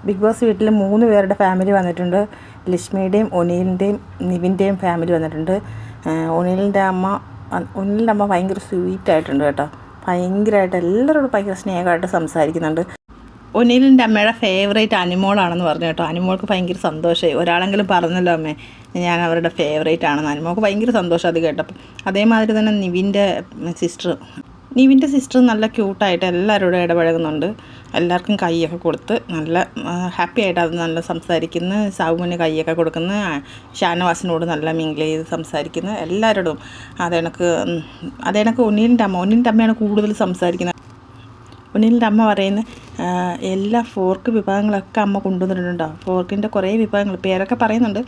Big boss വീട്ടിൽ 3 പേരുടെ family വന്നിട്ടുണ്ട്. ലക്ഷ്മിയുടെയും ഒനിലിൻ്റെയും നിവിൻ്റെയും ഫാമിലി വന്നിട്ടുണ്ട്. ഒനിലിൻ്റെ അമ്മ ഭയങ്കര സ്വീറ്റായിട്ടുണ്ട് കേട്ടോ. ഭയങ്കരമായിട്ട് എല്ലാവരോടും ഭയങ്കര സ്നേഹമായിട്ട് സംസാരിക്കുന്നുണ്ട്. ഒനിലിൻ്റെ അമ്മയുടെ ഫേവറേറ്റ് അനിമോളാണെന്ന് പറഞ്ഞു കേട്ടോ. അനിമോൾക്ക് ഭയങ്കര സന്തോഷമായി. ഒരാളെങ്കിലും പറഞ്ഞല്ലോ അമ്മേ ഞാൻ അവരുടെ ഫേവറേറ്റ് ആണെന്ന്. അനിമോൾക്ക് ഭയങ്കര സന്തോഷം അത് കേട്ടപ്പോൾ. അതേമാതിരി തന്നെ നിവിൻ്റെ സിസ്റ്റർ നല്ല ക്യൂട്ടായിട്ട് എല്ലാവരോടും ഇടപഴകുന്നുണ്ട്. എല്ലാവർക്കും കൈയൊക്കെ കൊടുത്ത് നല്ല ഹാപ്പി ആയിട്ട് അത് നല്ല സംസാരിക്കുന്നു. സാബുവിന് കൈയൊക്കെ കൊടുക്കുന്നു. ഷാനവാസിനോട് നല്ല മിങ്കിൾ ചെയ്ത് സംസാരിക്കുന്നു എല്ലാവരോടും. അതേണക്ക് ഒനിലിൻ്റെ അമ്മയാണ് കൂടുതൽ സംസാരിക്കുന്നത്. ഒനിലിൻ്റെ അമ്മ പറയുന്നത് എല്ലാ ഫോർക്ക് വിഭവങ്ങളൊക്കെ അമ്മ കൊണ്ടുവന്നിട്ടുണ്ടോ. ഫോർക്കിൻ്റെ കുറേ വിഭവങ്ങൾ പേരൊക്കെ പറയുന്നുണ്ട്.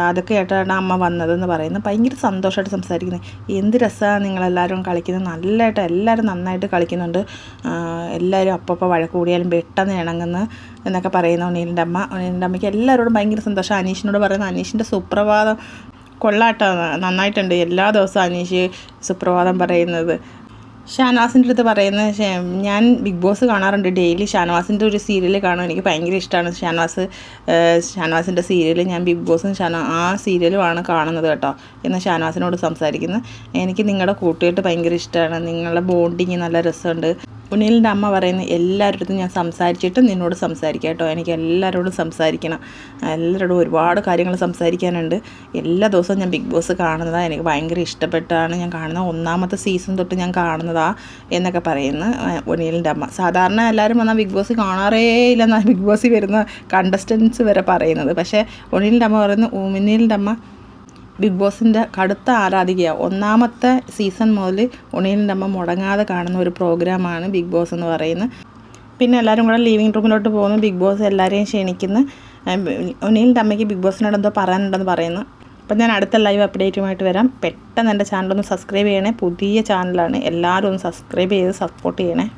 അതൊക്കെ ആയിട്ടാണ് അമ്മ വന്നതെന്ന് പറയുന്നത്. ഭയങ്കര സന്തോഷമായിട്ട് സംസാരിക്കുന്നത്. എന്ത് രസമാണ് നിങ്ങളെല്ലാവരും കളിക്കുന്നത്. നല്ലതായിട്ട് എല്ലാവരും നന്നായിട്ട് കളിക്കുന്നുണ്ട്. എല്ലാവരും അപ്പോൾ വഴക്ക് കൂടിയാലും പെട്ടെന്ന് ഇണങ്ങുന്നു എന്നൊക്കെ പറയുന്ന ഒനിലിൻ്റെ അമ്മയ്ക്ക് എല്ലാവരോടും ഭയങ്കര സന്തോഷം. അനീഷിനോട് പറയുന്നത് അനീഷിൻ്റെ സുപ്രഭാതം കൊള്ളാട്ടോ, നന്നായിട്ടുണ്ട്. എല്ലാ ദിവസവും അനീഷ് സുപ്രഭാതം പറയുന്നത്. ഷാനവാസിൻ്റെ അടുത്ത് പറയുന്നത് ഞാൻ ബിഗ് ബോസ് കാണാറുണ്ട് ഡെയിലി. ഷാനവാസിൻ്റെ ഒരു സീരിയൽ കാണാൻ എനിക്ക് ഭയങ്കര ഇഷ്ടമാണ്. ഷാനവാസിൻ്റെ സീരിയൽ ഞാൻ ബിഗ് ബോസും ആ സീരിയലുമാണ് കാണുന്നത് കേട്ടോ എന്ന് ഷാനവാസിനോട് സംസാരിക്കുന്നത്. എനിക്ക് നിങ്ങളുടെ കൂട്ടുകെട്ട് ഭയങ്കര ഇഷ്ടമാണ്. നിങ്ങളുടെ ബോണ്ടിങ് നല്ല രസമുണ്ട്. ഒനിലിൻ്റെ അമ്മ പറയുന്നത് എല്ലാവരുടെ അടുത്തും ഞാൻ സംസാരിച്ചിട്ട് നിന്നോട് സംസാരിക്കാം കേട്ടോ. എനിക്ക് എല്ലാവരോടും സംസാരിക്കണം. എല്ലാവരോടും ഒരുപാട് കാര്യങ്ങൾ സംസാരിക്കാനുണ്ട്. എല്ലാ ദിവസവും ഞാൻ ബിഗ് ബോസ് കാണുന്നതാണ്. എനിക്ക് ഭയങ്കര ഇഷ്ടപ്പെട്ടാണ് ഞാൻ കാണുന്നത്. 1ാമത്തെ സീസൺ തൊട്ട് ഞാൻ കാണുന്നതാ എന്നൊക്കെ പറയുന്നു ഒനിലിൻ്റെ അമ്മ. സാധാരണ എല്ലാവരും വന്നാൽ ബിഗ് ബോസ് കാണാറേ ഇല്ലെന്നാണ് ബിഗ് ബോസിൽ വരുന്ന കണ്ടസ്റ്റൻസ് വരെ പറയുന്നത്. പക്ഷേ ഒനിലിൻ്റെ അമ്മ പറയുന്നു ഒനിലിൻ്റെ അമ്മ ബിഗ് ബോസിൻ്റെ കടുത്ത ആരാധികയാണ്. 1ാമത്തെ സീസൺ മുതൽ ഒനിലിൻ്റെ അമ്മ മുടങ്ങാതെ കാണുന്ന ഒരു പ്രോഗ്രാമാണ് ബിഗ് ബോസ് എന്ന് പറയുന്നത്. പിന്നെ എല്ലാവരും കൂടെ ലിവിങ് റൂമിലോട്ട് പോകുന്നു. ബിഗ് ബോസ് എല്ലാവരെയും ക്ഷണിക്കുന്നു. ഒനിലിൻ്റെ അമ്മയ്ക്ക് ബിഗ് ബോസിനോട് എന്തോ പറയാനുണ്ടെന്ന് പറയുന്നു. അപ്പം ഞാൻ അടുത്ത ലൈവ് അപ്ഡേറ്റുമായിട്ട് വരാം. പെട്ടെന്ന് എൻ്റെ ചാനലൊന്ന് സബ്സ്ക്രൈബ് ചെയ്യണേ. പുതിയ ചാനലാണ്. എല്ലാവരും ഒന്ന് സബ്സ്ക്രൈബ് ചെയ്ത് സപ്പോർട്ട് ചെയ്യണേ.